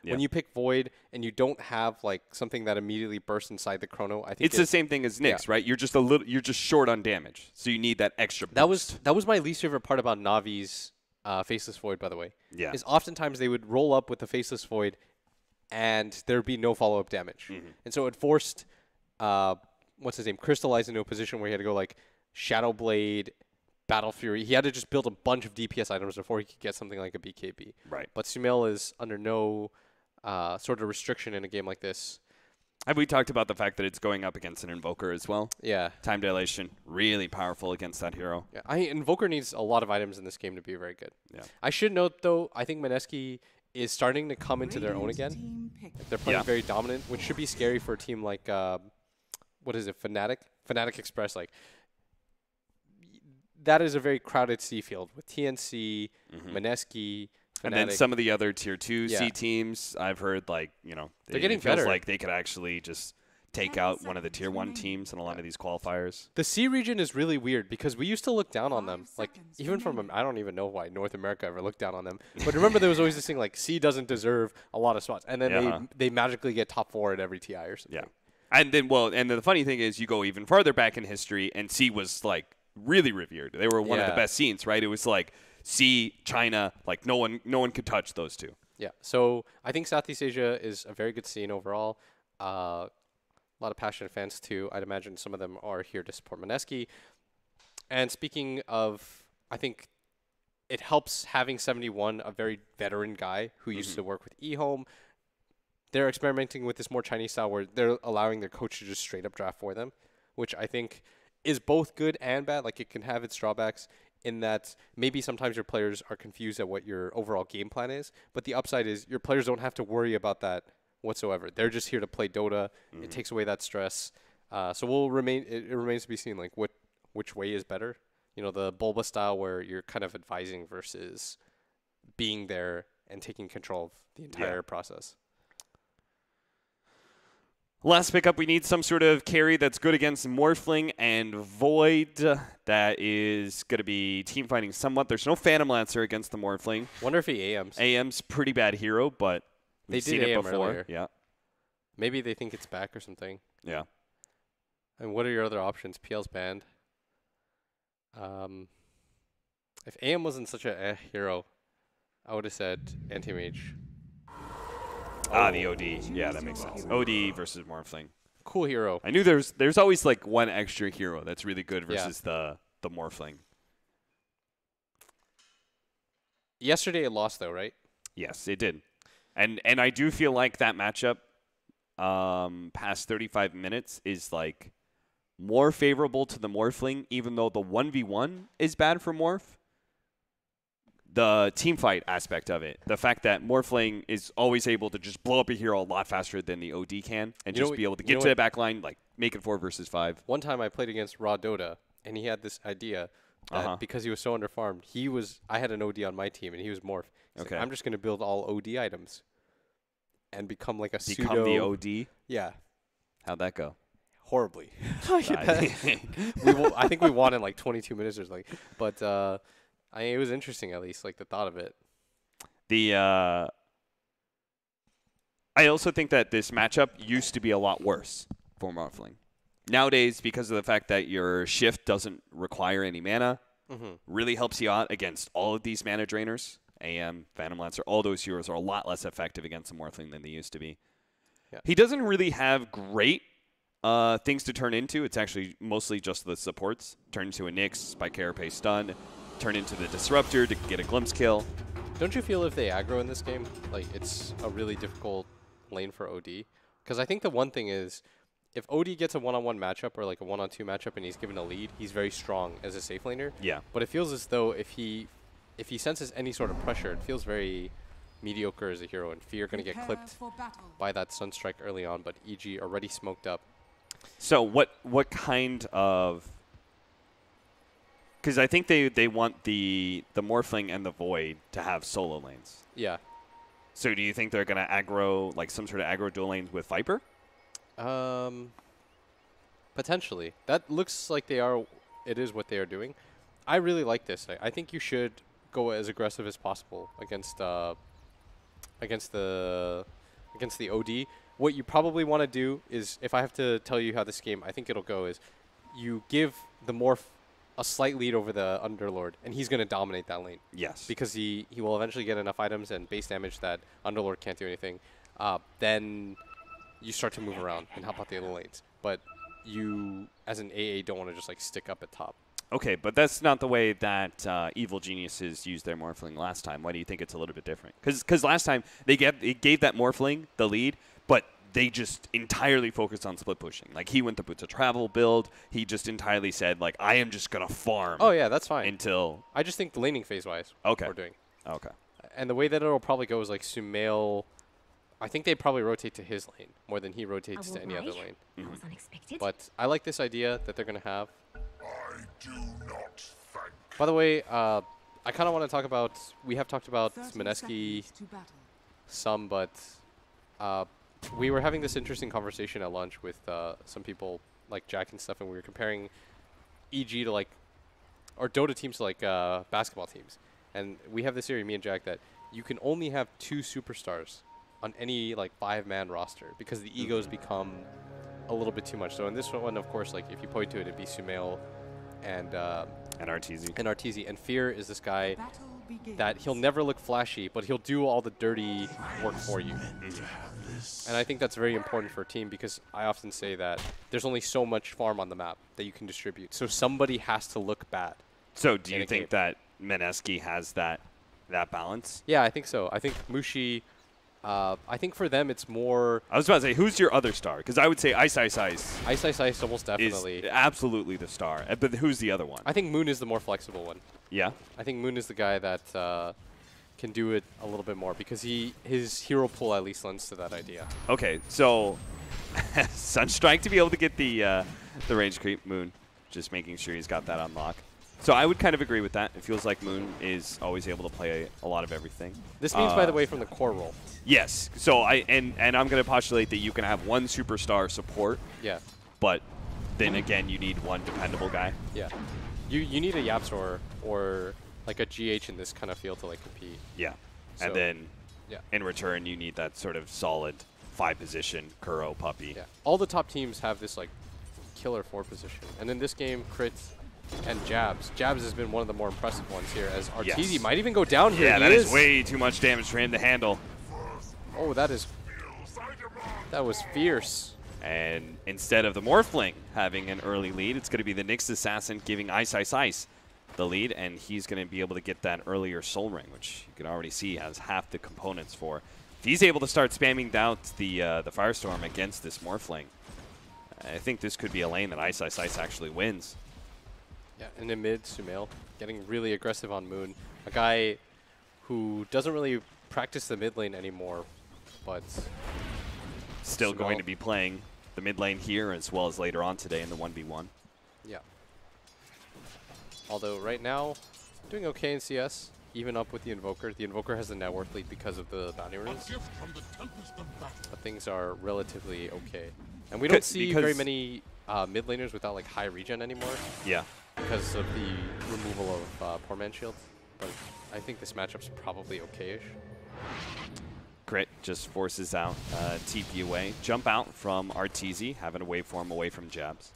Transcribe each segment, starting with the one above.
when you pick Void and you don't have like something that immediately bursts inside the chrono, I think it's the same thing as Nyx, right? You're just you're just short on damage, so you need that extra boost. That was my least favorite part about Navi's Faceless Void, by the way. Yeah. Is oftentimes they would roll up with the Faceless Void and there'd be no follow-up damage. And so it forced, what's his name, Crystallize into a position where he had to go like Shadow Blade, Battle Fury. He had to just build a bunch of DPS items before he could get something like a BKB. Right. But Sumail is under no sort of restriction in a game like this. Have we talked about the fact that it's going up against an Invoker as well? Yeah. Time dilation, really powerful against that hero. Yeah, Invoker needs a lot of items in this game to be very good. Yeah. I should note, though, I think Mineski is starting to come into their own again. They're playing very dominant, which should be scary for a team like, what is it, Fnatic? Fnatic Express, like, that is a very crowded C field with TNC, Mineski, Fnatic. And then some of the other tier 2 C teams, I've heard, like, you know, they're getting feels better. Like they could actually just take out one of the tier 1 teams in a lot of these qualifiers. The C region is really weird because we used to look down on them. Like, even from, I don't even know why North America ever looked down on them. But remember there was always this thing like C doesn't deserve a lot of spots. And then they magically get top 4 at every TI or something. Yeah. And then, well, and the funny thing is you go even farther back in history and C was, like, really revered. They were one of the best scenes, right? It was like C, China, like no one could touch those two. Yeah. So I think Southeast Asia is a very good scene overall. A lot of passionate fans too. I'd imagine some of them are here to support Mineski. And speaking of, I think it helps having 71, a very veteran guy who used to work with eHome. They're experimenting with this more Chinese style where they're allowing their coach to just straight up draft for them, which I think is both good and bad. Like, it can have its drawbacks in that maybe sometimes your players are confused at what your overall game plan is, but the upside is your players don't have to worry about that whatsoever. They're just here to play Dota. It takes away that stress. So it remains to be seen, like, which way is better. You know, the Bulba style where you're kind of advising versus being there and taking control of the entire process. Last pickup, we need some sort of carry that's good against Morphling and Void. That is going to be team fighting somewhat. There's no Phantom Lancer against the Morphling. Wonder if he AMs. AM's pretty bad hero, but we've seen it before. Earlier. Yeah. Maybe they think it's back or something. Yeah. And what are your other options? PL's banned. If AM wasn't such a hero, I would have said anti-mage. The OD. Yeah, that makes sense. OD versus Morphling. Cool hero. I knew there's always like one extra hero that's really good versus the Morphling. Yesterday it lost though, right? Yes, it did. And I do feel like that matchup past 35 minutes is like more favorable to the Morphling, even though the 1v1 is bad for Morph. The team fight aspect of it, the fact that Morphling is always able to just blow up a hero a lot faster than the OD can, and just be able to get to the back line, like make it 4 versus 5. One time I played against Raw Dota, and he had this idea that because he was so underfarmed, I had an OD on my team, and he was Morph. He's like, I'm just going to build all OD items and become like a pseudo. Become the OD? Yeah. How'd that go? Horribly. I think we won in like 22 minutes or something. But it was interesting, at least, like the thought of it. I also think that this matchup used to be a lot worse for Morphling. Nowadays, because of the fact that your shift doesn't require any mana, really helps you out against all of these mana drainers. AM, Phantom Lancer, all those heroes are a lot less effective against the Morphling than they used to be. Yeah. He doesn't really have great things to turn into. It's actually mostly just the supports. Turn into a Nyx, Spike Carapace stun, turn into the Disruptor to get a glimpse kill. Don't you feel if they aggro in this game, like it's a really difficult lane for OD? Because I think the one thing is, if OD gets a one-on-one matchup or like a one-on-two matchup and he's given a lead, he's very strong as a safe laner. Yeah. But it feels as though if he senses any sort of pressure, it feels very mediocre as a hero, and Fear going to get clipped by that Sunstrike early on, but EG already smoked up. So what kind of... Because I think they want the Morphling and the Void to have solo lanes. Yeah. So do you think they're going to aggro, like some sort of aggro dual lanes with Viper? Potentially. That looks like it is what they are doing. I really like this. I think you should go as aggressive as possible against against the OD. What you probably want to do is, if I have to tell you how this game I think it'll go, is you give the Morph a slight lead over the Underlord, and he's going to dominate that lane. Yes. Because he will eventually get enough items and base damage that Underlord can't do anything. Then you start to move around and help out the other lanes. But you, as an AA, don't want to just like stick up at top. Okay, but that's not the way that Evil Geniuses used their Morphling last time. Why do you think it's a little bit different? Because last time they gave that Morphling the lead, but they just entirely focused on split pushing. Like, he went the Boots of Travel build. He just entirely said, like, I am just going to farm. Oh, yeah, that's fine. Until... I just think the laning phase-wise we're doing. Okay. And the way that it'll probably go is, like, Sumail... I think they probably rotate to his lane more than he rotates to any other lane. That was unexpected. But I like this idea that they're going to have. I do not thank. By the way, I kind of want to talk about... We have talked about Mineski some, but... we were having this interesting conversation at lunch with some people like Jack and stuff, and we were comparing EG to like, or Dota teams to like basketball teams. And we have this theory, me and Jack, that you can only have 2 superstars on any like 5-man roster because the egos become a little bit too much. So in this one, of course, like if you point to it, it'd be Sumail and Arteezy. And Arteezy. And Fear is this guy that he'll never look flashy, but he'll do all the dirty work for you. And I think that's very important for a team because I often say that there's only so much farm on the map that you can distribute. So somebody has to look bad. So do you think that Mineski has that balance? Yeah, I think so. I think Mushi, I think for them it's more... I was about to say, who's your other star? Because I would say Ice. Ice almost definitely. Is absolutely the star. But who's the other one? I think Moon is the more flexible one. Yeah? I think Moon is the guy that can do it a little bit more because his hero pool at least lends to that idea. Okay, so Sunstrike to be able to get the range creep, Moon, just making sure he's got that unlock. So I would kind of agree with that. It feels like Moon is always able to play a lot of everything. This means, by the way, from the core role. Yes. So and I'm going to postulate that you can have one superstar support. Yeah. But then again, you need one dependable guy. Yeah. You need a Yapzor or like a GH in this kind of field to like compete. Yeah. So, and then yeah. In return, you need that sort of solid 5-position Kuro puppy. Yeah. All the top teams have this like killer 4 position. And in this game, Crit and Jabs. Jabs has been one of the more impressive ones here as Arteezy might even go down here. Yeah, that is way too much damage for him to handle. Oh, that was fierce. And instead of the Morphling having an early lead, it's going to be the Nyx Assassin giving Ice the lead, and he's going to be able to get that earlier Soul Ring, which you can already see has half the components for. If he's able to start spamming out the Firestorm against this Morphling, I think this could be a lane that Ice actually wins. Yeah, and in mid, Sumail getting really aggressive on Moon, a guy who doesn't really practice the mid lane anymore, but still going to be playing the mid lane here as well as later on today in the 1v1. Yeah. Although right now, doing okay in CS, even up with the Invoker. The Invoker has the net worth lead because of the bounty runes. But things are relatively okay. And we don't see very many mid laners without like high regen anymore. Yeah. Because of the removal of Poor Man Shield. But I think this matchup's probably okay-ish. Crit just forces out TP away. Jump out from Arteezy, having a waveform away from Jabs.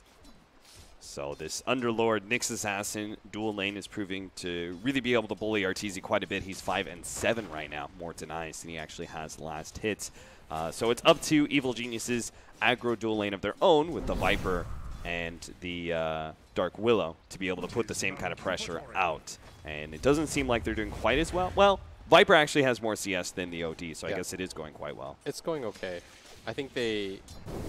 So this Underlord Nyx Assassin dual lane is proving to really be able to bully Arteezy quite a bit. He's 5 and 7 right now, more denies than he actually has last hits. So it's up to Evil Geniuses' aggro dual lane of their own with the Viper and the Dark Willow to be able to put the same kind of pressure out. And it doesn't seem like they're doing quite as well. Well, Viper actually has more CS than the OD, so I guess it is going quite well. It's going okay. I think they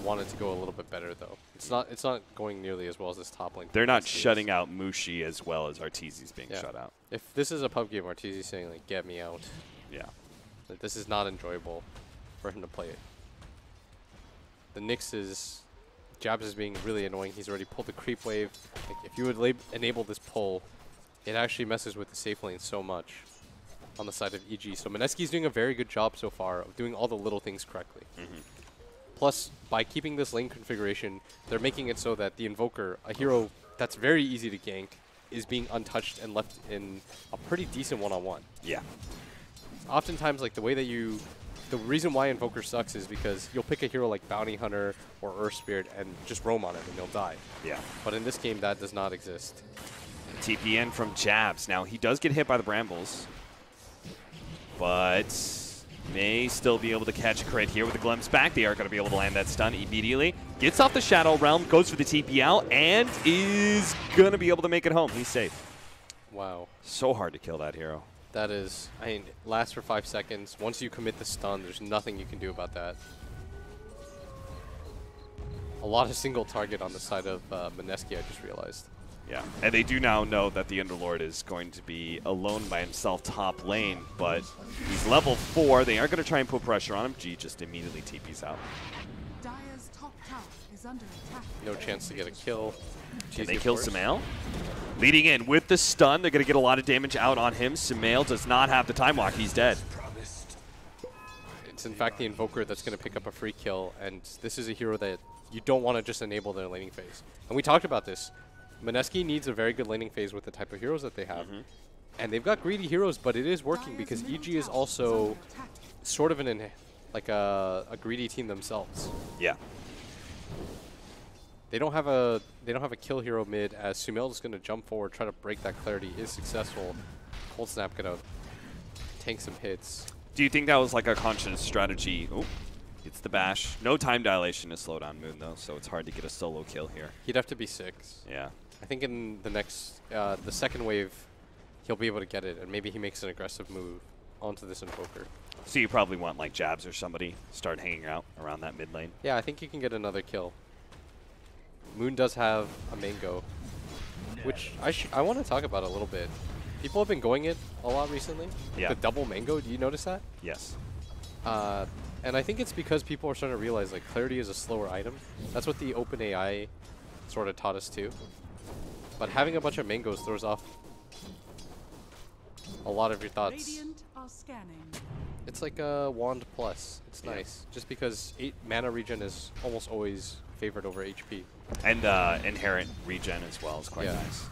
wanted to go a little bit better, though. It's not going nearly as well as this top lane. They're not shutting out Mushi as well as Arteezy's being shut out. If this is a pub game, Arteezy's saying, like, get me out. Yeah. Like, this is not enjoyable for him to play it. The Nyx is... Jabs is being really annoying. He's already pulled the creep wave. Like, if you would enable this pull, it actually messes with the safe lane so much on the side of EG. So Mineski's doing a very good job so far of doing all the little things correctly. Plus, by keeping this lane configuration, they're making it so that the Invoker, a hero that's very easy to gank, is being untouched and left in a pretty decent one-on-one. Yeah. oftentimes like the way that the reason why Invoker sucks is because you'll pick a hero like Bounty Hunter or Earth Spirit and just roam on it and you'll die. Yeah. But in this game, that does not exist. TPN from Jabs. Now, he does get hit by the Brambles, but may still be able to catch a crit here with the glimpse back. They are going to be able to land that stun immediately. Gets off the Shadow Realm, goes for the TP out, and is going to be able to make it home. He's safe. Wow. So hard to kill that hero. That is, I mean, it lasts for 5 seconds. Once you commit the stun, there's nothing you can do about that. A lot of single target on the side of Mineski, I just realized. Yeah, and they do now know that the Underlord is going to be alone by himself top lane, but he's level 4. They are going to try and put pressure on him. G just immediately TPs out. Dire's top tower is under attack. No chance to get a kill. Can GZ, they of kill course. Sumail? Leading in with the stun, they're going to get a lot of damage out on him. Sumail does not have the time walk. He's dead. It's in fact the Invoker that's going to pick up a free kill, and this is a hero that you don't want to just enable their laning phase. And we talked about this. Mineski needs a very good laning phase with the type of heroes that they have. And they've got greedy heroes, but it is working because EG is also sort of a greedy team themselves. Yeah. They don't have a kill hero mid as Sumail is going to jump forward, try to break that clarity, is successful. Cold Snap going to tank some hits. Do you think that was like a conscious strategy? Oh, it's the bash. No time dilation to slow down Moon, though, so it's hard to get a solo kill here. He'd have to be 6. Yeah. I think in the next, the second wave, he'll be able to get it, and maybe he makes an aggressive move onto this Invoker. So you probably want like Jabs or somebody start hanging out around that mid lane. Yeah, I think you can get another kill. Moon does have a mango, which I want to talk about a little bit. People have been going it a lot recently. Yeah. The double mango, do you notice that? Yes. And I think it's because people are starting to realize like clarity is a slower item. That's what the OpenAI sort of taught us too. But having a bunch of mangoes throws off a lot of your thoughts. Radiant are scanning. It's like a wand plus. It's nice. Just because 8 mana regen is almost always favored over HP. And inherent regen as well is quite Yeah. nice.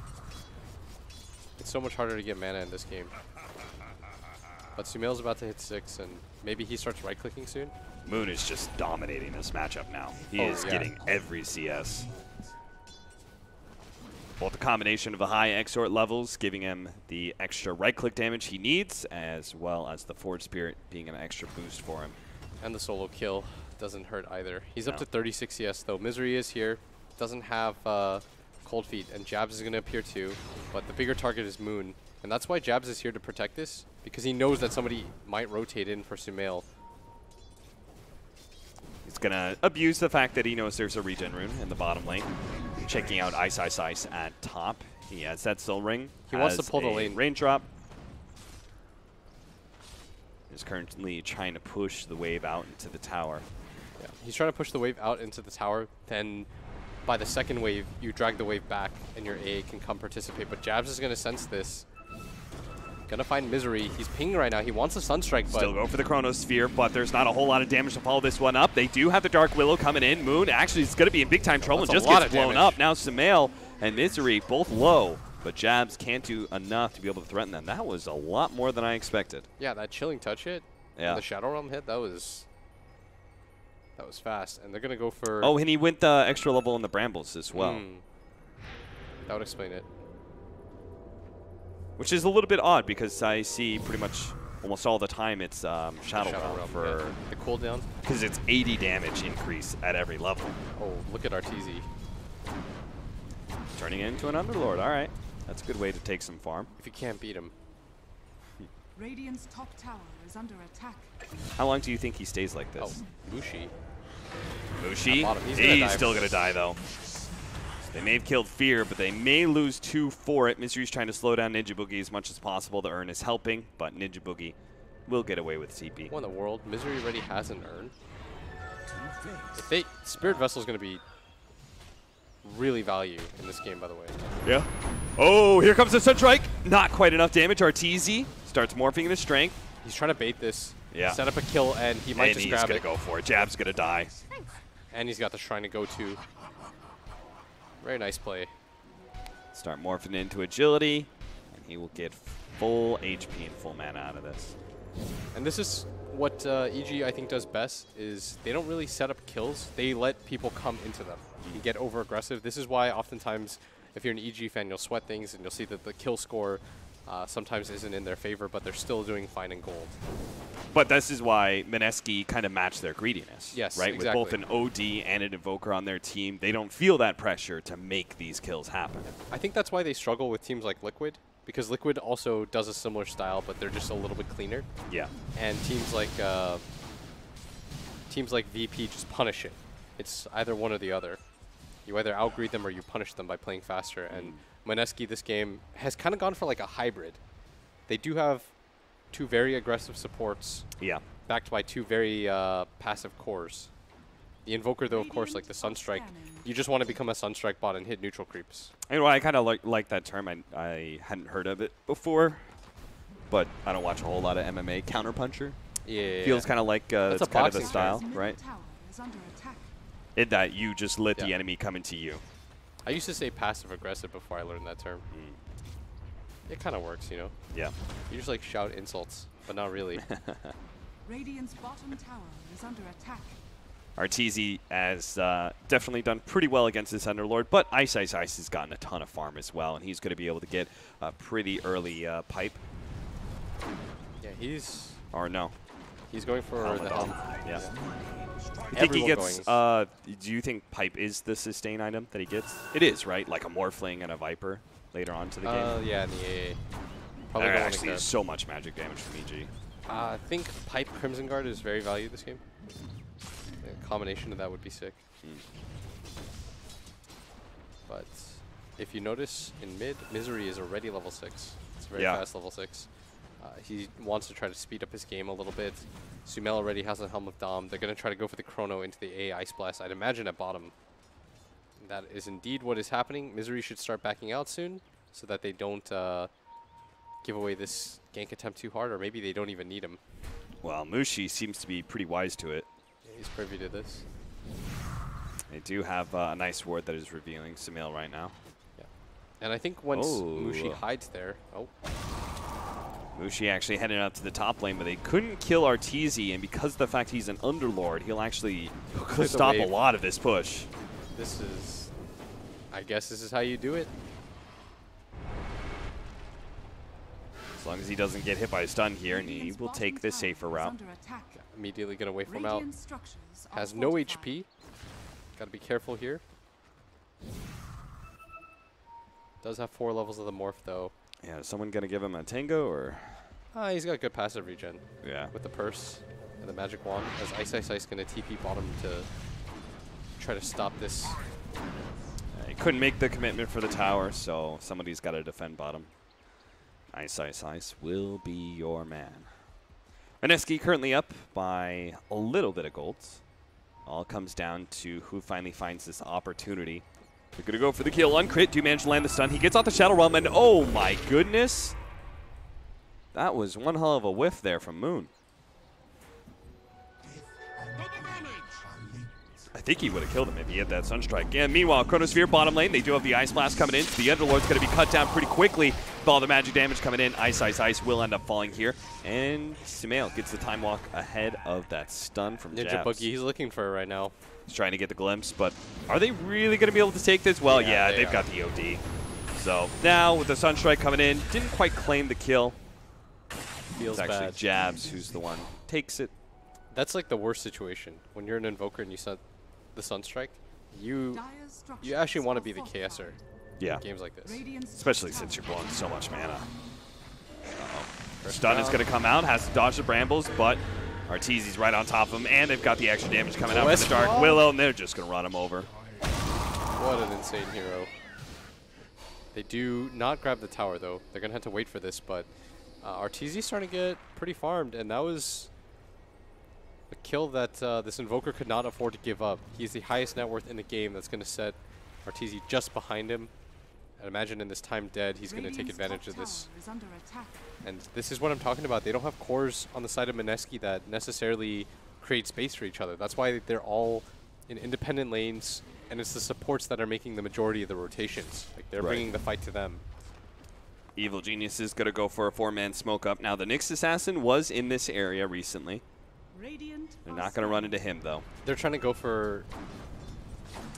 It's so much harder to get mana in this game. But Sumail's about to hit 6, and maybe he starts right-clicking soon. Moon is just dominating this matchup now. He Oh, is yeah. getting every CS. Both the combination of the high exort levels giving him the extra right-click damage he needs, as well as the Forward Spirit being an extra boost for him. And the solo kill doesn't hurt either. He's up No. to 36 CS, though. Misery is here. Doesn't have Cold Feet, and Jabs is going to appear too. But the bigger target is Moon. And that's why Jabs is here to protect this, because he knows that somebody might rotate in for Sumail. He's going to abuse the fact that he knows there's a regen rune in the bottom lane. Checking out Ice Ice Ice at top. He has that Soul Ring. He wants to has pull the a lane. Raindrop. Is currently trying to push the wave out into the tower. Yeah. He's trying to push the wave out into the tower. Then by the second wave, you drag the wave back, and your AA can come participate. But Jabs is going to sense this. Gonna find Misery. He's pinging right now. He wants a Sunstrike, but Still go for the Chronosphere, but there's not a whole lot of damage to follow this one up. They do have the Dark Willow coming in. Moon actually is going to be in big time trouble and That's a just lot gets of blown damage. up. Now Sumail and Misery both low, but Jabs can't do enough to be able to threaten them. That was a lot more than I expected. yeah, that Chilling Touch hit, Yeah. and the Shadow Realm hit, that was fast. And they're gonna go for. Oh, and he went the extra level on the Brambles as well, That would explain it. which is a little bit odd because I see pretty much almost all the time it's Shadow Realm for yeah. The cooldown. because it's 80 damage increase at every level. Oh, look at RTZ. Turning it into an Underlord. All right, that's a good way to take some farm. If you can't beat him, Radiant's top tower is under attack. How long do you think he stays like oh, this? Mushi. Mushi, bottom. He's gonna die. still going to die, though. They may have killed Fear, but they may lose 2 for it. Misery's trying to slow down Ninja Boogie as much as possible. The Urn is helping, but Ninja Boogie will get away with CP. What in the world? Misery already has an urn. If they Spirit Vessel is going to be really value in this game, by the way. Yeah. Oh, here comes the Sunstrike. Not quite enough damage. Arteezy starts morphing into strength. He's trying to bait this. Yeah. Set up a kill, and he might And just he's grab going it. to go for it. Jab's going to die. And he's got the Shrine to go to. Very nice play. Start morphing into agility, and he will get full HP and full mana out of this. And this is what EG I think does best, is they don't really set up kills. They let people come into them and get over aggressive. This is why oftentimes if you're an EG fan, you'll sweat things and you'll see that the kill score sometimes isn't in their favor, but they're still doing fine in gold. But this is why Mineski kind of matched their greediness. Yes, right? exactly. With both an OD and an Invoker on their team, they don't feel that pressure to make these kills happen. I think that's why they struggle with teams like Liquid, because Liquid also does a similar style, but they're just a little bit cleaner. Yeah. And teams like VP just punish it. It's either one or the other. You either outgreed them or you punish them by playing faster. And Mineski this game has kind of gone for like a hybrid. They do have two very aggressive supports, Yeah. backed by two very passive cores. The Invoker, though, of course, like the Sunstrike, you just want to become a Sunstrike bot and hit neutral creeps. You know, I kind of like that term. I hadn't heard of it before, but I don't watch a whole lot of MMA. Counterpuncher Yeah. feels kind of like That's it's a kind of the boxing style, Middle right? tower is under attack. In that you just let the Yeah. enemy come into you. I used to say passive-aggressive before I learned that term. It kind of works, you know? Yeah. You just like shout insults, but not really. Radiant's bottom tower is under attack. Arteezy has definitely done pretty well against this Underlord, but Ice has gotten a ton of farm as well, and he's going to be able to get a pretty early pipe. Yeah, he's Or no. going for the helm. Yeah. I think he Everyone gets, going. do you think pipe is the sustain item that he gets? It is, right? Like a Morphling and a Viper later on to the game? Yeah, in the AA. That Probably going actually like is so much magic damage from EG. I think Pipe Crimson Guard is very valued this game. A combination of that would be sick. But if you notice, in mid, Misery is already level 6. It's very Yeah. fast level 6. He wants to try to speed up his game a little bit. Sumail already has a Helm of Dom. They're going to try to go for the Chrono into the A Ice Blast. I'd imagine at bottom. That is indeed what is happening. Misery should start backing out soon so that they don't give away this gank attempt too hard, or maybe they don't even need him. Well, Mushi seems to be pretty wise to it. Yeah, he's privy to this. They do have a nice ward that is revealing Sumail right now. Yeah. And I think once Oh. Mushi hides there... Oh. Mushi actually heading up to the top lane, but they couldn't kill Arteezy, and because of the fact he's an Underlord, he'll actually Clear the stop a wave. lot of this push. This is... I guess this is how you do it. As long as he doesn't get hit by a stun here, and he Radiant's will bottom take the tower safer is route. under attack. Immediately going to wait for him out. Radiant structures are Has no fortified. HP. Got to be careful here. Does have 4 levels of the Morph, though. Yeah, is someone going to give him a Tango, or? He's got good passive regen Yeah. with the Purse and the Magic Wand. As Ice going to TP bottom to try to stop this. He couldn't make the commitment for the tower, so somebody's got to defend bottom. Ice will be your man. Mineski currently up by a little bit of golds. All comes down to who finally finds this opportunity. They're going to go for the kill on crit. Do manage to land the stun. He gets off the Shadow Realm, and oh my goodness. That was one hell of a whiff there from Moon. I think he would have killed him if he had that Sunstrike. And meanwhile, Chronosphere bottom lane, they do have the Ice Blast coming in. So the Underlord's going to be cut down pretty quickly with all the magic damage coming in. Ice will end up falling here. And Sumail gets the time walk ahead of that stun from Ninja Jabs. Boogie, he's looking for it right now. He's trying to get the glimpse, but are they really going to be able to take this? Well, Yeah, yeah, they they've are. got the OD. So now with the Sunstrike coming in, didn't quite claim the kill. Feels It's actually bad. Jabs who's the one takes it. That's like the worst situation. When you're an Invoker and you set the Sunstrike, you Dire's structures actually want to are be the fortified. KSer Yeah, in games like this. Radiant's especially top since you're tower blowing so much mana. First Stun is round. going to come out, has to dodge the brambles, but Arteezy's right on top of him, and they've got the extra damage coming out from the Dark Westfall. Willow, and they're just going to run him over. What an insane hero. They do not grab the tower, though. They're going to have to wait for this, but Arteezy's starting to get pretty farmed, and that was a kill that this Invoker could not afford to give up. He's the highest net worth in the game. That's going to set Arteezy just behind him. And imagine in this time dead, he's going to take Radiant's advantage top of this. tower is under attack. And this is what I'm talking about. They don't have cores on the side of Mineski that necessarily create space for each other. That's why they're all in independent lanes, and it's the supports that are making the majority of the rotations. Like they're Right. bringing the fight to them. Evil Genius is going to go for a 4-man smoke up. Now, the Nyx Assassin was in this area recently. They're not going to run into him, though. They're trying to go for...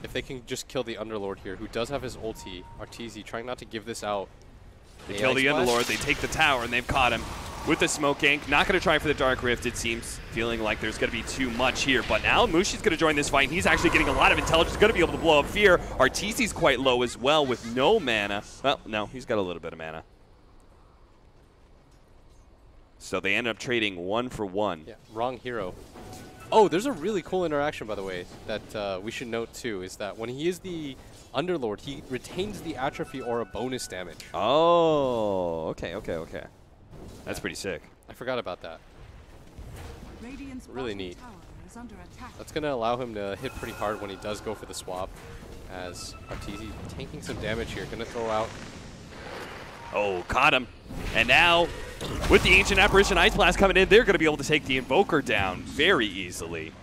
If they can just kill the Underlord here, who does have his ulti, Arteezy trying not to give this out. They kill the Underlord, they take the tower, and they've caught him with the smoke gank. Not going to try for the Dark Rift, it seems. Feeling like there's going to be too much here. But now Mushi's going to join this fight. He's actually getting a lot of intelligence. Going to be able to blow up Fear. Arteezy's quite low as well with no mana. Well, no, he's got a little bit of mana. So they end up trading 1 for 1. Yeah, wrong hero. Oh, there's a really cool interaction, by the way, that we should note, too, is that when he is the Underlord, he retains the Atrophy Aura bonus damage. Oh, okay. That's pretty sick. I forgot about that. Radiant's Really bottom neat. tower is under attack. That's going to allow him to hit pretty hard when he does go for the swap, as Arteezy taking some damage here. Going to throw out. Oh, caught him. And now, with the Ancient Apparition Ice Blast coming in, they're going to be able to take the Invoker down very easily.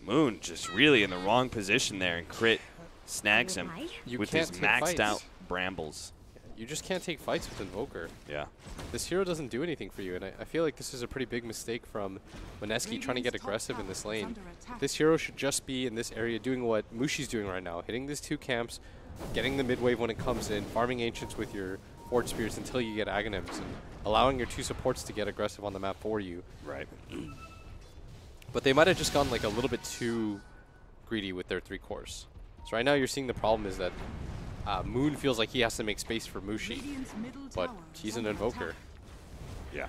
Moon just really in the wrong position there, and Crit snags him with his maxed out Brambles. You just can't take fights with Invoker. Yeah. This hero doesn't do anything for you, and I feel like this is a pretty big mistake from Mineski trying to get aggressive in this lane. This hero should just be in this area doing what Mushi's doing right now, hitting these 2 camps, getting the mid-wave when it comes in, farming Ancients with your Forge Spears until you get Aghanims, and allowing your 2 supports to get aggressive on the map for you. Right. But they might have just gone like a little bit too greedy with their 3 cores. So right now you're seeing the problem is that Moon feels like he has to make space for Mushi, Radiant's middle but tower he's is an under Invoker. attack. Yeah.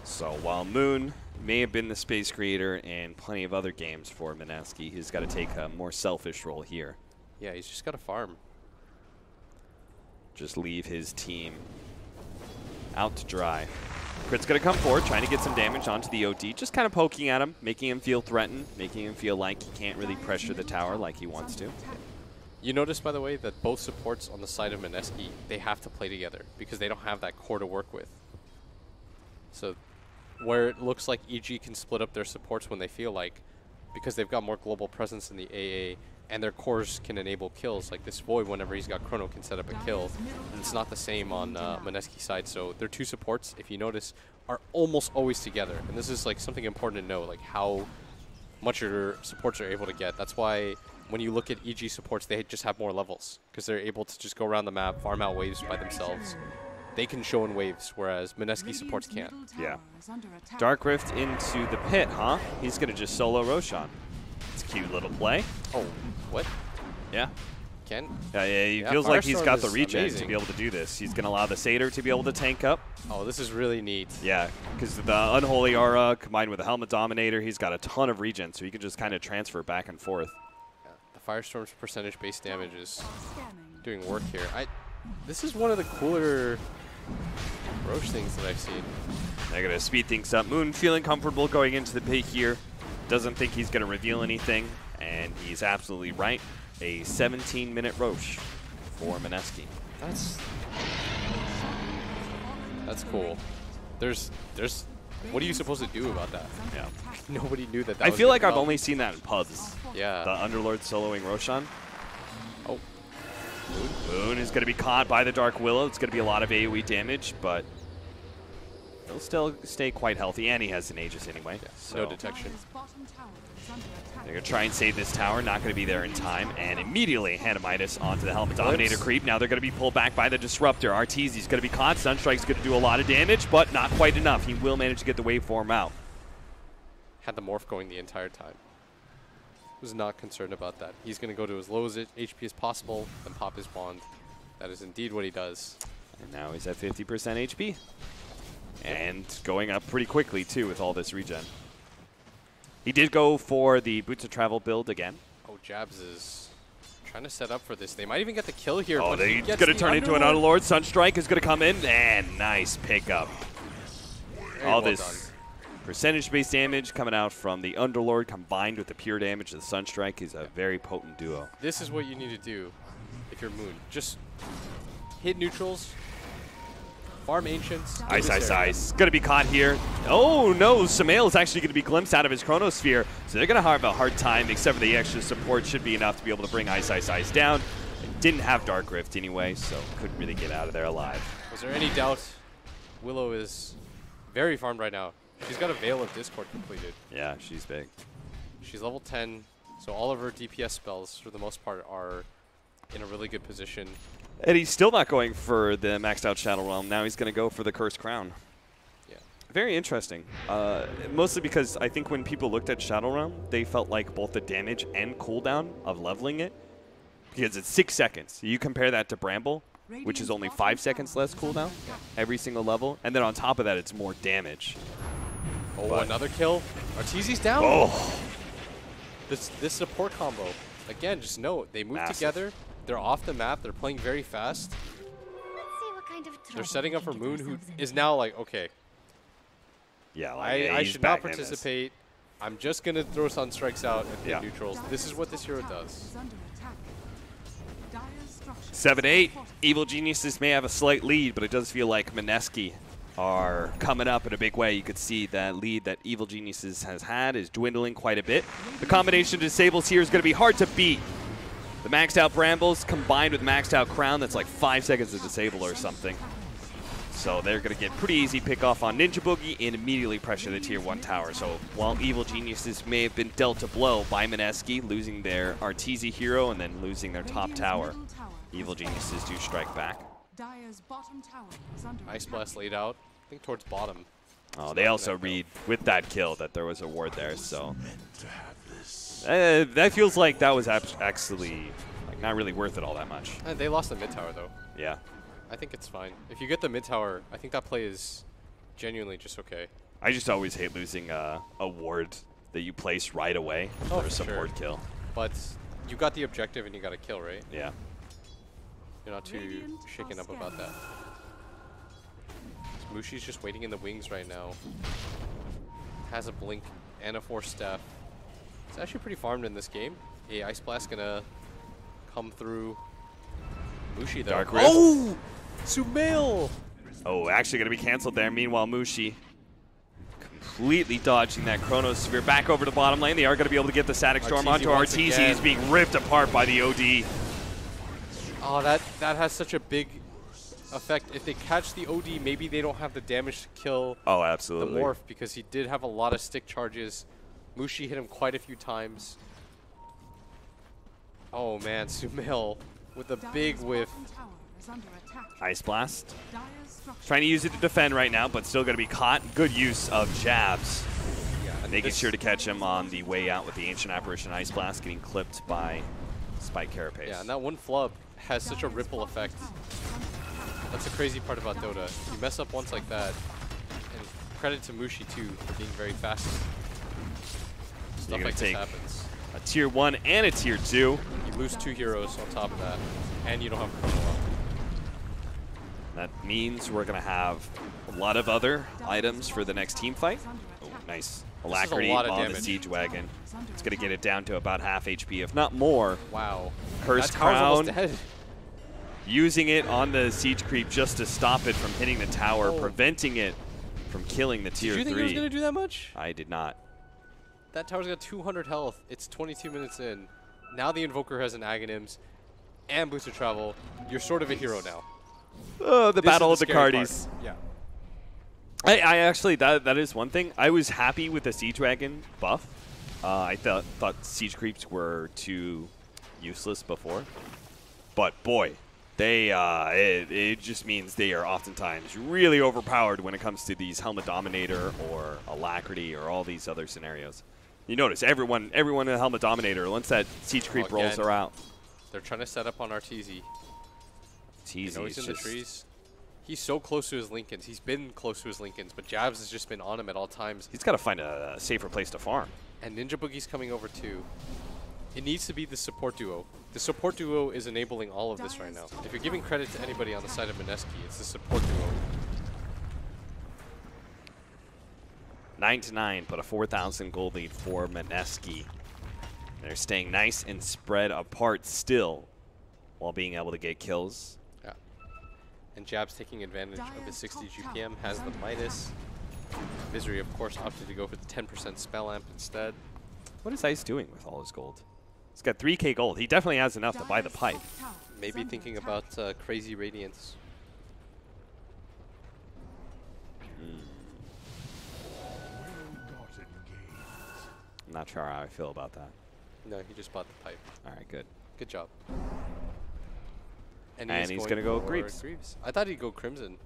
So while Moon may have been the space creator in plenty of other games for Mineski, he's got to take a more selfish role here. Yeah, he's just got to farm. Just leave his team out to dry. Crit's going to come forward, trying to get some damage onto the OD, just kind of poking at him, making him feel threatened, making him feel like he can't really pressure the tower like he wants to. You notice, by the way, that both supports on the side of Mineski, they have to play together because they don't have that core to work with. So where it looks like EG can split up their supports when they feel like, because they've got more global presence in the AA, and their cores can enable kills, like this Void, whenever he's got Chrono, can set up a kill. And it's not the same on Mineski's side. So their 2 supports, if you notice, are almost always together. And this is like something important to know, like how much your supports are able to get. That's why when you look at EG supports, they just have more levels, because they're able to just go around the map, farm out waves by themselves. They can show in waves, whereas Mineski supports can't. Yeah. Dark Rift into the pit, huh? He's going to just solo Roshan. It's a cute little play. Oh, what? Yeah. Ken? Yeah, he feels like he's Firestorm got the is regen to amazing. be able to do this. He's going to allow the Satyr to be able to tank up. Oh, this is really neat. Yeah, because the Unholy Aura combined with the Helmet Dominator, he's got a ton of regen, so he can just kind of transfer back and forth. Yeah, the Firestorm's percentage-based damage is doing work here. This is one of the cooler Roche things that I've seen. They're going to speed things up. Moon feeling comfortable going into the pit here. Doesn't think he's going to reveal anything, and he's absolutely right. A 17-minute Roche for Mineski. That's cool. There's what are you supposed to do about that? Yeah. Nobody knew that. I feel like I've only seen that in pubs. Yeah. The Underlord soloing Roshan. Oh. Moon is going to be caught by the Dark Willow. It's going to be a lot of AoE damage, but he'll still stay quite healthy, and he has an Aegis anyway. Yeah, so no detection. they're going to try and save this tower. Not going to be there in time, and immediately Hanamitis onto the Helmet Dominator creep. Now they're going to be pulled back by the Disruptor. Arteezy's going to be caught. Sunstrike's going to do a lot of damage, but not quite enough. He will manage to get the waveform out. Had the morph going the entire time. Was not concerned about that. He's going to go to as low as HP as possible and pop his wand. That is indeed what he does. And now he's at 50% HP. And going up pretty quickly, too, with all this regen. He did go for the Boots of Travel build again. Oh, Jabs is trying to set up for this. They might even get the kill here. Oh, but he's going to turn into an Underlord. Sunstrike is going to come in, and nice pickup. All this percentage-based damage coming out from the Underlord combined with the pure damage of the Sunstrike is a very potent duo. This is what you need to do if you're Moon. Just hit neutrals, farm Ancients. Ice. Going to be caught here. Oh, no. Samael is actually going to be glimpsed out of his Chronosphere, so they're going to have a hard time, except for the extra support should be enough to be able to bring Ice down. Didn't have Dark Rift anyway, so couldn't really get out of there alive. Was there any doubt? Willow is very farmed right now. She's got a Veil of Discord completed. Yeah, she's big. She's level 10, so all of her DPS spells, for the most part, are in a really good position. And he's still not going for the maxed out Shadow Realm. Now he's going to go for the Cursed Crown. Yeah. Very interesting. Mostly because I think when people looked at Shadow Realm, they felt like both the damage and cooldown of leveling it, because it's 6 seconds. You compare that to Bramble, which is only 5 seconds less cooldown every single level. And then on top of that, it's more damage. Oh, But another kill. Arteezy's down. Oh, This support combo, again, just note, they move Massive. together. They're off the map. They're playing very fast. Let's see what kind of trouble They're setting we up for can get Moon, who ourselves is into. now like, okay, yeah. I he's should not back in this. participate. I'm just going to throw Sunstrikes out and Yeah. hit neutrals. This is what this hero does. Is under attack. Dire's structures 7-8. are fortified. Evil Geniuses may have a slight lead, but it does feel like Mineski are coming up in a big way. You could see that lead that Evil Geniuses has had is dwindling quite a bit. The combination of disables here is going to be hard to beat. The maxed out Brambles combined with maxed out Crown, that's like 5 seconds to disable or something. So they're going to get pretty easy pick off on Ninja Boogie and immediately pressure the tier 1 tower. So while Evil Geniuses may have been dealt a blow by Mineski, losing their Arteezy hero and then losing their top Radiant's tower, middle tower has Evil fallen. Geniuses do strike back. Dire's bottom tower is under Nice attack. blast laid out. I think towards bottom. Oh, they also read with that kill that there was a ward there, so To have this. that feels like that was actually like not really worth it all that much. They lost the mid tower, though. Yeah. I think it's fine. If you get the mid tower, I think that play is genuinely just okay. I just always hate losing a ward that you place right away Oh, for a for support sure. kill. But you got the objective and you got a kill, right? Yeah. You're not too Radiant shaken are up about that. Mushi's just waiting in the wings right now. Has a blink and a force staff. It's actually pretty farmed in this game. A Ice Blast gonna come through Mushi though. Dark Rift. Oh! Sumail! Oh, actually going to be canceled there. Meanwhile, Mushi completely dodging that Chronos Sphere back over to bottom lane. They are going to be able to get the Static Storm Arteezy onto once Arteezy. again. He's being ripped apart by the OD. Oh, that has such a big effect. If they catch the OD, maybe they don't have the damage to kill Oh, the absolutely. Morph because he did have a lot of stick charges. Mushi hit him quite a few times. Oh man, Sumail with a big Dire's whiff. bottom tower is under attack. Ice Blast. Dire's structures Trying to use it to defend right now, but still going to be caught. Good use of jabs. Yeah, and Making this- sure to catch him on the way out with the Ancient Apparition Ice Blast, getting clipped by Spike Carapace. Yeah, and that one flub has such a Dire's ripple bottom effect. tower is under attack. That's the crazy part about Dota. You mess up once like that, and credit to Mushi too for being very fast. Stuff gonna like this take- happens. A tier 1 and a tier 2. You lose 2 heroes on top of that, and you don't have Chrono up. That means we're going to have a lot of other items for the next team fight. Oh, nice. Alacrity lot of on the damage. Siege Wagon. It's going to get it down to about half HP, if not more. Wow. Cursed That tower's almost Crown. dead. Using it on the Siege Creep just to stop it from hitting the tower, Oh. preventing it from killing the tier Did you think it was 3. going to do that much? I did not. That tower's got 200 health. It's 22 minutes in. Now the Invoker has an Aghanims and Boots of Travel. You're sort of a hero now. Oh, the This is Battle of the scary Cardies. part. Yeah. I actually, that is one thing. I was happy with the Siege Wagon buff. I thought Siege Creeps were too useless before. But boy, they it just means they are oftentimes really overpowered when it comes to these Helmet Dominator or Alacrity or all these other scenarios. You notice everyone in the Helmet Dominator, once that Siege Creep Again. rolls her out. They're trying to set up on Arteezy. It's You know easy. he's in the trees. He's so close to his Lincolns. He's been close to his Lincolns, but Jabs has just been on him at all times. He's got to find a safer place to farm. And Ninja Boogie's coming over too. It needs to be the support duo. The support duo is enabling all of this right now. If you're giving credit to anybody on the side of Mineski, it's the support duo. 9-9, but a 4,000 gold lead for Mineski. They're staying nice and spread apart still while being able to get kills. Yeah. And Jab's taking advantage of his 60 GPM, has the Midas. Misery, of course, opted to go for the 10% spell amp instead. What is Ice doing with all his gold? He's got 3K gold. He definitely has enough to buy the pipe. Maybe thinking about crazy Radiance. I'm not sure how I feel about that. No, he just bought the pipe. All right, good. Good job. And he's going to go for Greaves. I thought he'd go Crimson.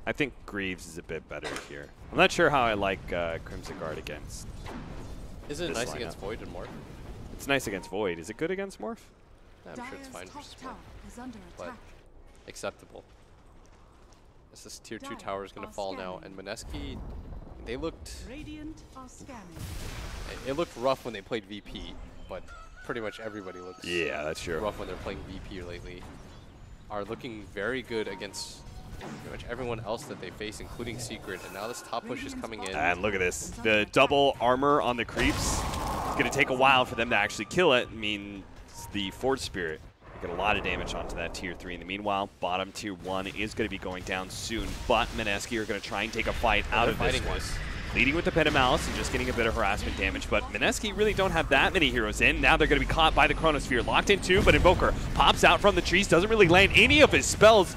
I think Greaves is a bit better here. I'm not sure how I like Crimson Guard against. Isn't it this nice lineup. against Void and Morph? It's nice against Void. Is it good against Morph? I'm sure it's fine versus Morph, Is under but attack. acceptable. This tier 2 tower is going to fall now, and Mineski, they looked. Radiant are scanning. It looked rough when they played VP, but pretty much everybody looks That's true. rough when they're playing VP lately. Are looking very good against pretty much everyone else that they face, including Secret. And now this top push is coming in. And look at this. The double armor on the creeps. It's going to take a while for them to actually kill it. I mean, the Force Spirit get a lot of damage onto that tier 3. In the meanwhile, bottom tier 1 is going to be going down soon. But Mineski are going to try and take a fight out of this one. Leading with the Pen of Malice and just getting a bit of harassment damage, but Mineski really don't have that many heroes in. Now they're going to be caught by the Chronosphere. Locked in too, but Invoker pops out from the trees, doesn't really land any of his spells.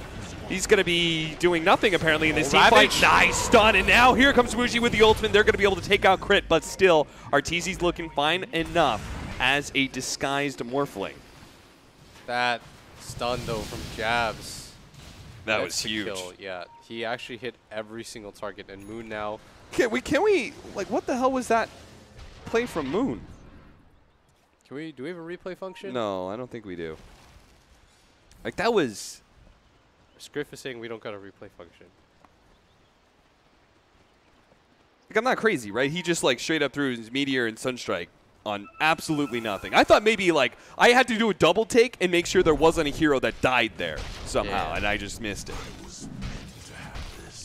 He's going to be doing nothing apparently in this team fight. Nice stun, and now here comes Muji with the ultimate. They're going to be able to take out Crit, but still, Arteezy's looking fine enough as a disguised Morphling. That stun though from Jabs. That was the huge. Kill. Yeah, he actually hit every single target, and Moon now. Can we, like, what the hell was that play from Moon? Do we have a replay function? No, I don't think we do. Like, that was... Scriff is saying we don't got a replay function. Like, I'm not crazy, right? He just, like, straight up threw his Meteor and Sunstrike on absolutely nothing. I thought maybe, like, I had to do a double take and make sure there wasn't a hero that died there somehow, and I just missed it.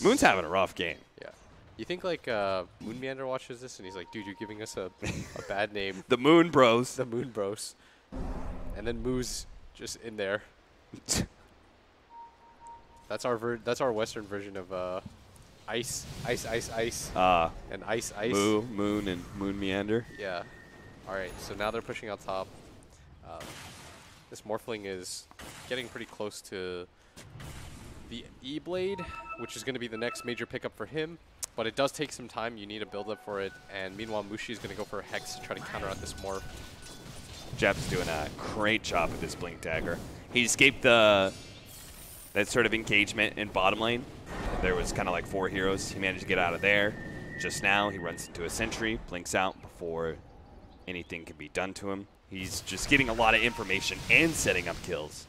Moon's having a rough game. Yeah. You think, like, Moon Meander watches this and he's like, dude, you're giving us a bad name. The Moon Bros. The Moon Bros. And then Moo's just in there. That's our Western version of ice, and ice. Moo, Moon, and Moon Meander. Yeah. All right. So now they're pushing out top. This Morphling is getting pretty close to the E-Blade, which is going to be the next major pickup for him. But it does take some time. You need a build-up for it. And meanwhile, Mushi is going to go for a Hex to try to counter out this Morph. Jeff's doing a great job with this Blink Dagger. He escaped that sort of engagement in bottom lane. There was kind of like 4 heroes. He managed to get out of there. Just now, he runs into a sentry, blinks out before anything can be done to him. He's just getting a lot of information and setting up kills.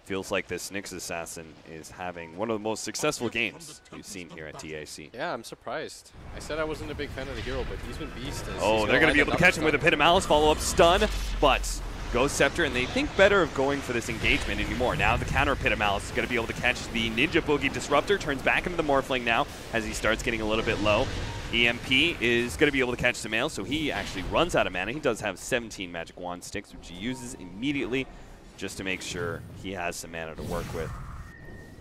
Feels like this Nyx Assassin is having one of the most successful games we've seen here at DAC. Yeah, I'm surprised. I said I wasn't a big fan of the hero, but he's been beast. Oh, they're going to be able to catch him with a Pit of Malice, follow-up stun, but Ghost Scepter, and they think better of going for this engagement anymore. Now the counter Pit of Malice is going to be able to catch the Ninja Boogie Disruptor, turns back into the Morphling now as he starts getting a little bit low. EMP is going to be able to catch Sumail, so he actually runs out of mana. He does have 17 Magic Wand Sticks, which he uses immediately just to make sure he has some mana to work with.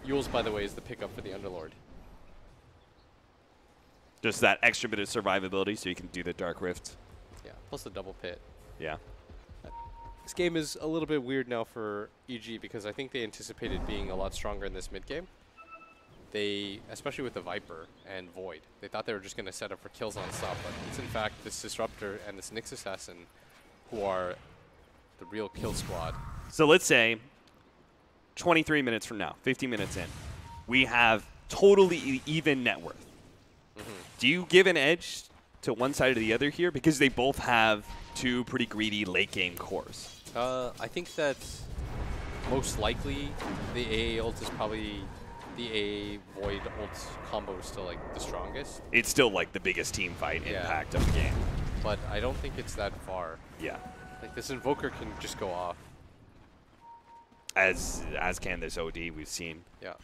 Yules, by the way, is the pickup for the Underlord. Just that extra bit of survivability so you can do the Dark Rift. Yeah, plus the double pit. Yeah. This game is a little bit weird now for EG because I think they anticipated being a lot stronger in this mid game. They, especially with the Viper and Void, they thought they were just going to set up for kills non-stop, but it's in fact this Disruptor and this Nyx Assassin who are the real kill squad. So let's say 23 minutes from now, 50 minutes in, we have totally even net worth. Do you give an edge to one side or the other here? Because they both have 2 pretty greedy late game cores. I think that most likely the AA ult is probably the AA Void ult combo is still like the strongest. It's still like the biggest team fight impact of the game. But I don't think it's that far. Yeah. Like this Invoker can just go off. As can this OD we've seen. Yeah.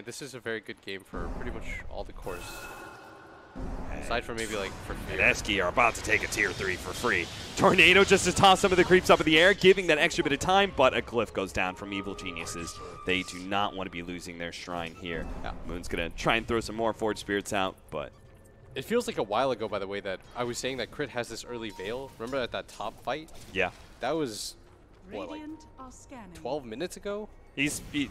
This is a very good game for pretty much all the cores. Aside from maybe like for Fear. Mineski are about to take a tier 3 for free. Tornado just to toss some of the creeps up in the air, giving that extra bit of time, but a glyph goes down from Evil Geniuses. They do not want to be losing their shrine here. Yeah. Moon's going to try and throw some more Forge Spirits out, but It feels like a while ago, by the way, that I was saying that Crit has this early Veil. Remember at that top fight? Yeah. That was, what, like Radiant are scanning. 12 minutes ago? Do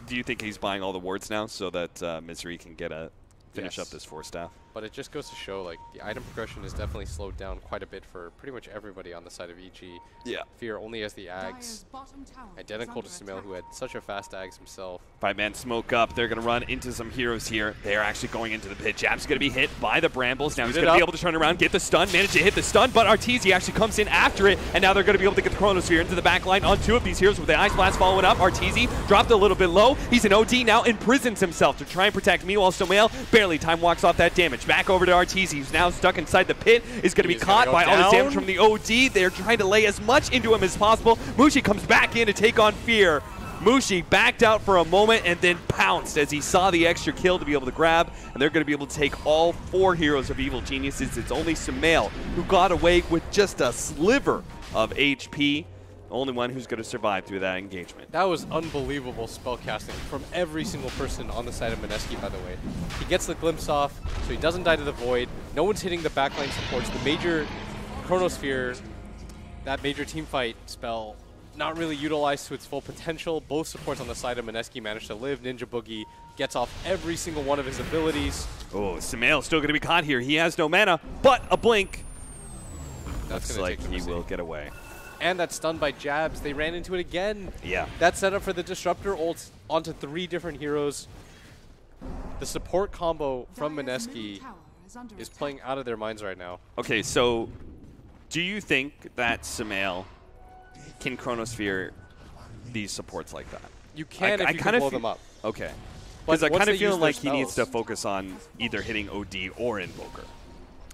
you think he's buying all the wards now so that Misery can get a finish up this 4-staff? But it just goes to show, like, the item progression is definitely slowed down quite a bit for pretty much everybody on the side of EG. Yeah. Fear only has the Ags, Dire's bottom tower is identical to under Sumail, attack. who had such a fast Ags himself. 5-man smoke up. They're going to run into some heroes here. They're actually going into the pit. Jab's going to be hit by the Brambles. Now he's going to be able to turn around, get the stun, manage to hit the stun, but Arteezy actually comes in after it, and now they're going to be able to get the Chronosphere into the back line on 2 of these heroes with the Ice Blast following up. Arteezy dropped a little bit low. He's an OD now, imprisons himself to try and protect. Meanwhile, Sumail barely time walks off that damage. Back over to Arteezy, who's now stuck inside the pit, is going to be caught by all this damage from the OD. They're trying to lay as much into him as possible. Mushi comes back in to take on Fear. Mushi backed out for a moment and then pounced as he saw the extra kill to be able to grab, and they're going to be able to take all 4 heroes of Evil Geniuses. It's only Sumail who got away with just a sliver of HP. The only one who's going to survive through that engagement. That was unbelievable spell casting from every single person on the side of Mineski, by the way. He gets the glimpse off, so he doesn't die to the Void. No one's hitting the backline supports. The major Chronosphere, that major team fight spell, not really utilized to its full potential. Both supports on the side of Mineski managed to live. Ninja Boogie gets off every single one of his abilities. Oh, Sumail still going to be caught here. He has no mana, but a blink. Looks like he will get away. And that stun by Jabs. They ran into it again. Yeah. That setup for the Disruptor ult onto 3 different heroes. The support combo from Dire's Mineski middle tower is under is attack. playing out of their minds right now. Okay, so do you think that Sumail can Chronosphere these supports like that? You can if you kinda can blow them up. Okay. But Because I once kind they of feel use like their he needs to spells- focus on either hitting OD or Invoker.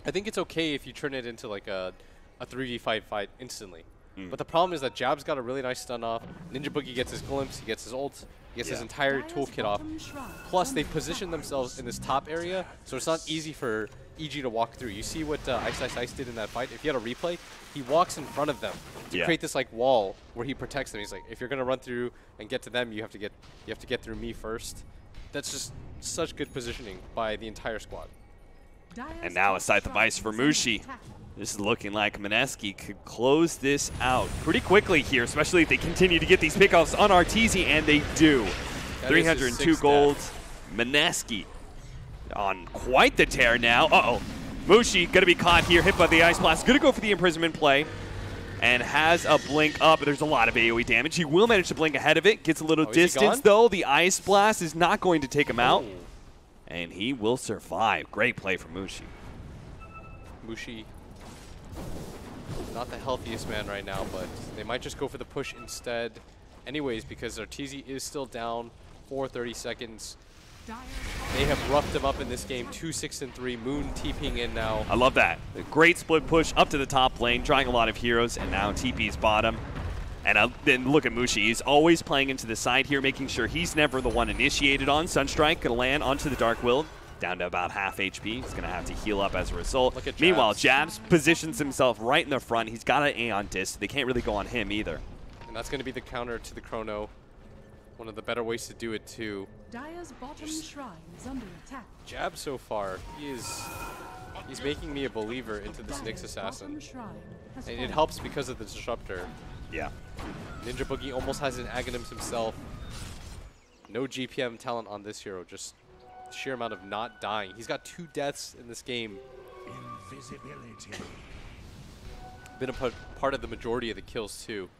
I think it's okay if you turn it into like a 3v5 fight instantly. But the problem is that Jab's got a really nice stun off. Ninja Boogie gets his glimpse, he gets his ult, he gets his entire Dire's toolkit off. bottom shrine Plus, is they under position attack. themselves in this top area, so it's not easy for EG to walk through. You see what Ice Ice Ice did in that fight? If you had a replay, he walks in front of them to create this like wall where he protects them. He's like, if you're gonna run through and get to them, you have to get through me first. That's just such good positioning by the entire squad. Dire's And now a top Scythe of shrine Ice for is under Mushi. attack. This is looking like Mineski could close this out pretty quickly here, especially if they continue to get these pickoffs on Arteezy, and they do. That is his 302 6th gold. death. Mineski on quite the tear now. Uh-oh. Mushi going to be caught here, hit by the Ice Blast. Going to go for the imprisonment play and has a blink up. There's a lot of AoE damage. He will manage to blink ahead of it. Gets a little Oh, is he distance, gone? though. The Ice Blast is not going to take him out. Oh. And he will survive. Great play from Mushi. Mushi, not the healthiest man right now, but they might just go for the push instead anyways, because Arteezy is still down for 30 seconds. Dire's They have roughed him up in this game, 2-6-3. Moon TPing in now. I love that. A great split push up to the top lane, drawing a lot of heroes, and now TP's bottom. And then look at Mushi. He's always playing into the side here, making sure he's never the one initiated on. Sunstrike going to land onto the Dark Will, down to about half HP. He's going to have to heal up as a result. Look at Meanwhile, Jabs. Jabs positions himself right in the front. He's got an Aeon Disc. They can't really go on him either. And that's going to be the counter to the Chrono. One of the better ways to do it, too. Dire's bottom shrine is under attack. Jab so far, he's making me a believer into this Nyx Dire's Assassin. bottom shrine has And it fallen. helps because of the Disruptor. Yeah. Ninja Boogie almost has an Aghanims himself. No GPM talent on this hero, just sheer amount of not dying. He's got 2 deaths in this game. Invisibility. Been a part of the majority of the kills, too.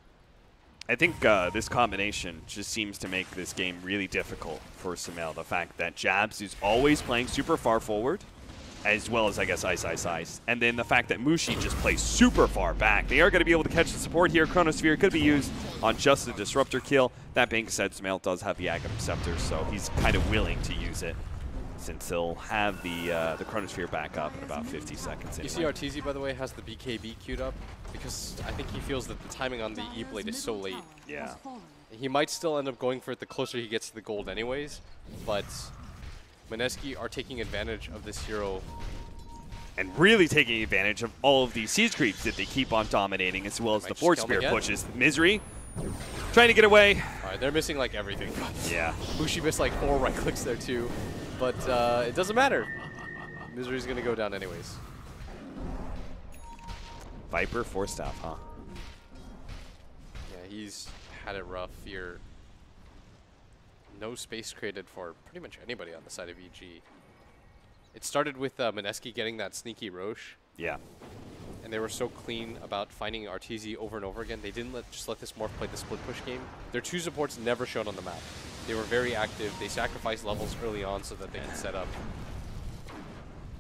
I think this combination just seems to make this game really difficult for Sumail. The fact that Jabs is always playing super far forward, as well as, I guess, Ice Ice Ice. And then the fact that Mushi just plays super far back. They are going to be able to catch the support here. Chronosphere could be used on just the Disruptor kill. That being said, Sumail does have the Aghanim Scepter, so he's kind of willing to use it, since he'll have the Chronosphere back up in about 50 seconds. You see Arteezy, by the way, has the BKB queued up because I think he feels that the timing on the Dire's E-Blade is so middle late. tower Yeah. has fallen. He might still end up going for it the closer he gets to the gold anyways, but Mineski are taking advantage of this hero. And really taking advantage of all of these siege creeps that they keep on dominating, as well as Might the just Force kill him Spear again. pushes. Misery trying to get away. All right, they're missing like everything. Yeah. Mushi missed like 4 right clicks there too, but it doesn't matter. Misery's going to go down anyways. Viper, 4-staff, huh? Yeah, he's had it rough here. No space created for pretty much anybody on the side of EG. It started with Mineski getting that sneaky Roche. Yeah. And they were so clean about finding Arteezy over and over again. They didn't just let this Morph play the split push game. Their 2 supports never showed on the map. They were very active. They sacrificed levels early on so that they could set up.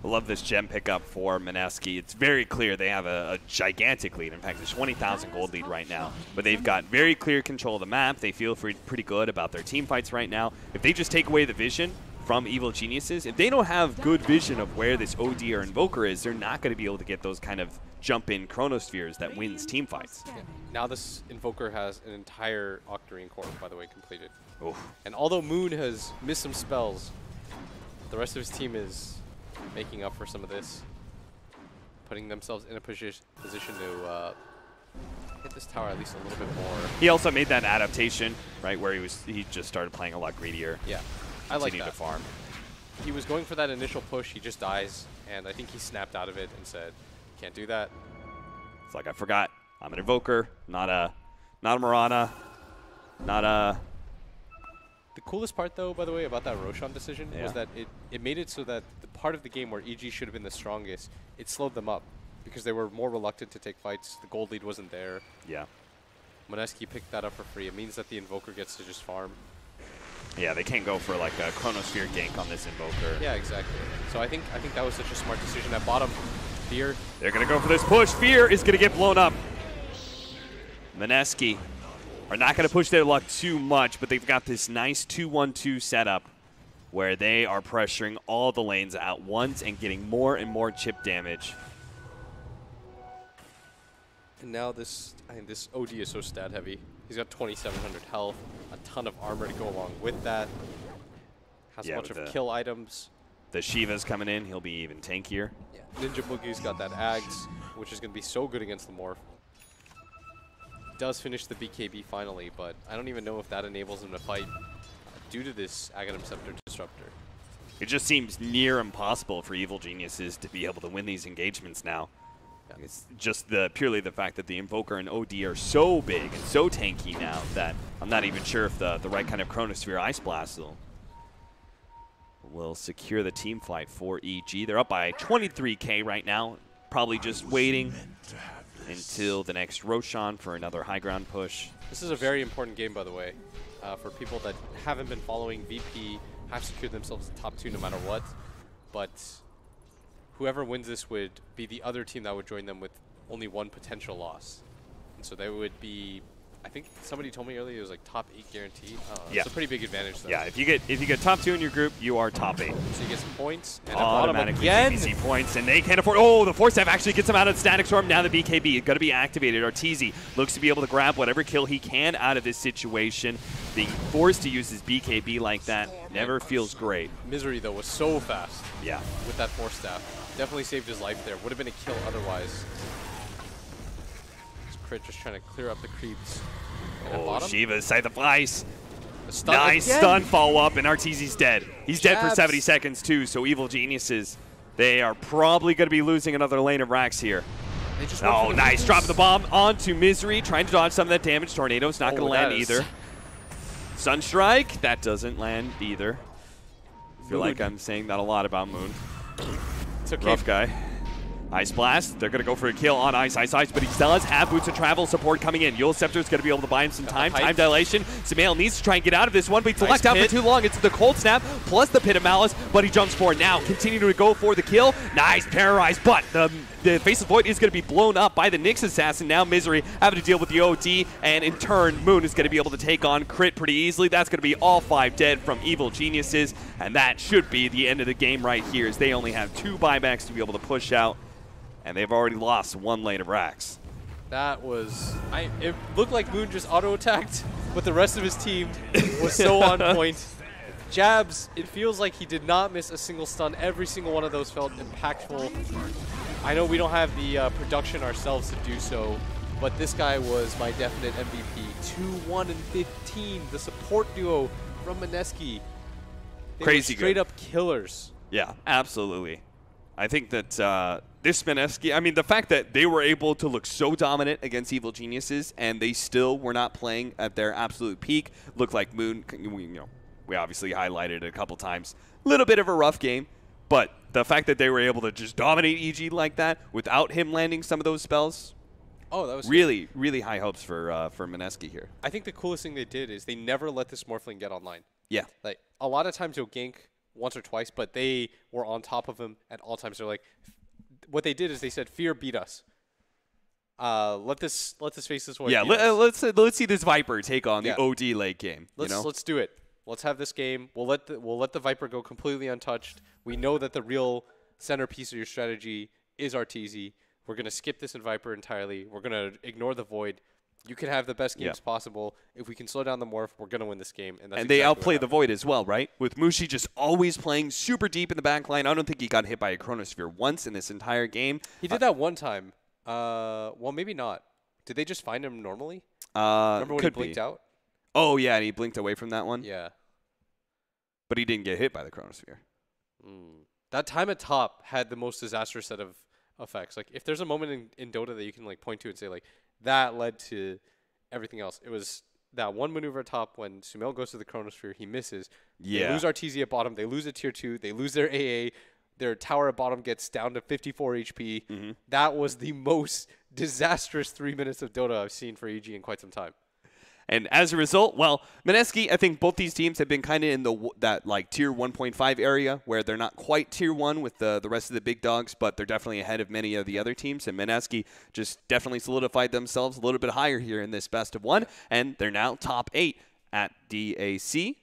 I love this gem pickup for Mineski. It's very clear they have a gigantic lead. In fact, there's 20,000 gold lead right now. But they've got very clear control of the map. They feel pretty good about their team fights right now. If they just take away the vision from Evil Geniuses, if they don't have good vision of where this OD or Invoker is, they're not going to be able to get those kind of jump-in chronospheres that wins team fights. Yeah. Now this Invoker has an entire Octarine core, by the way, completed. Oof. And although Moon has missed some spells, the rest of his team is making up for some of this, putting themselves in a position to hit this tower at least a little bit more. He also made that adaptation, right, where he just started playing a lot greedier. Yeah, I like Continued that. to farm. He was going for that initial push, he just dies, and I think he snapped out of it and said, can't do that. It's like, I forgot, I'm an Invoker, not a Mirana, not a... The coolest part, though, by the way, about that Roshan decision Yeah. was that it made it so that the part of the game where EG should have been the strongest, it slowed them up because they were more reluctant to take fights. The gold lead wasn't there. Yeah. Mineski picked that up for free. It means that the Invoker gets to just farm. Yeah, they can't go for like a Chronosphere gank on this Invoker. Yeah, exactly. So I think that was such a smart decision. At bottom, Fear. They're going to go for this push. Fear is going to get blown up. Mineski are not going to push their luck too much, but they've got this nice 2-1-2 setup where they are pressuring all the lanes at once and getting more and more chip damage. And now this OD is so stat heavy. He's got 2,700 health, a ton of armor to go along with that. Has a bunch of kill items. The Shiva's coming in. He'll be even tankier. Yeah. Ninja Boogie's got that Ags, which is going to be so good against the Morph. Does finish the BKB finally, but I don't even know if that enables him to fight due to this Aghanim Scepter Disruptor. It just seems near impossible for Evil Geniuses to be able to win these engagements now. Yeah. It's just purely the fact that the Invoker and OD are so big and so tanky now that I'm not even sure if the right kind of Chronosphere Ice Blast will secure the team fight for EG. They're up by 23K right now, probably just waiting until the next Roshan for another high ground push. This is a very important game, by the way, for people that haven't been following. VP have secured themselves the top 2 no matter what, but whoever wins this would be the other team that would join them with only 1 potential loss. And so they would be, I think somebody told me earlier it was like top 8 guaranteed. Yeah. It's a pretty big advantage though. Yeah, if you get top 2 in your group, you are top 8. So you get some points and Automatically again. TBC points, and they can't afford. Oh, the Force Staff actually gets them out of the Static Storm. Now the BKB is going to be activated. Arteezy looks to be able to grab whatever kill he can out of this situation. Being forced to use his BKB like that never feels great. Misery though was so fast. Yeah. With that Force Staff. Definitely saved his life there. Would have been a kill otherwise. This Crit just trying to clear up the creeps. Oh, Shiva's Scythe of Ice. Stun nice again. stun follow-up, and Arteezy's dead. He's dead for Jabs. 70 seconds, too, so Evil Geniuses, they are probably going to be losing another lane of racks here. Oh, nice. Drop the bomb onto Misery, trying to dodge some of that damage. Tornado's not going to land either. Sunstrike, that doesn't land either. I feel like I'm saying that a lot about Moon. It's okay. Rough guy. Ice Blast, they're going to go for a kill on Ice, but he does have Boots of Travel support coming in. Yule Scepter is going to be able to buy him some time. Time dilation. Samael needs to try and get out of this one, but he's locked out for too long. It's the Cold Snap plus the Pit of Malice, but he jumps forward now. Continue to go for the kill. Nice, paralyzed, but the Face of Void is going to be blown up by the Nyx Assassin. Now Misery having to deal with the OD, and in turn, Moon is going to be able to take on Crit pretty easily. That's going to be all 5 dead from Evil Geniuses, and that should be the end of the game right here, as they only have 2 buybacks to be able to push out. And they've already lost 1 lane of racks. That was... it looked like Moon just auto-attacked, but the rest of his team was so on point. Jabs, it feels like he did not miss a single stun. Every single one of those felt impactful. I know we don't have the production ourselves to do so, but this guy was my definite MVP. 2-1-15, the support duo from Mineski. They Crazy were straight good. up killers. Yeah, absolutely. I think that this Mineski, I mean, the fact that they were able to look so dominant against Evil Geniuses and they still were not playing at their absolute peak, looked like Moon, we obviously highlighted it a couple times. A little bit of a rough game, but the fact that they were able to just dominate EG like that without him landing some of those spells, Oh, that was really, really high hopes for Mineski here. I think the coolest thing they did is they never let this Morphling get online. Yeah. Like, a lot of times you'll gank once or twice, but they were on top of him at all times. They're like, what they did is they said, "Fear, beat us. Let this face this way." Yeah, let's see this Viper take on the OD late game. Let's do it. Let's have this game. We'll let the Viper go completely untouched. We know that the real centerpiece of your strategy is Arteezy. We're gonna skip this in Viper entirely. We're gonna ignore the Void. You can have the best games possible. If we can slow down the Morph, we're going to win this game. And they outplay the Void as well, right? With Mushi just always playing super deep in the back line. I don't think he got hit by a Chronosphere once in this entire game. He did that one time. Well, maybe not. Did they just find him normally? Remember when he blinked out? Oh, yeah, and he blinked away from that one? Yeah. But he didn't get hit by the Chronosphere. That time at top had the most disastrous set of effects. Like, if there's a moment in Dota that you can like point to and say, like, that led to everything else. It was that one maneuver at top when Sumail goes to the Chronosphere, he misses. Yeah. They lose Arteezy at bottom. They lose a tier 2. They lose their AA. Their tower at bottom gets down to 54 HP. That was the most disastrous 3 minutes of Dota I've seen for EG in quite some time. And as a result, well, Mineski, I think both these teams have been kind of in that like tier 1.5 area where they're not quite tier 1 with the rest of the big dogs, but they're definitely ahead of many of the other teams. And Mineski just definitely solidified themselves a little bit higher here in this best of 1, and they're now top 8 at DAC.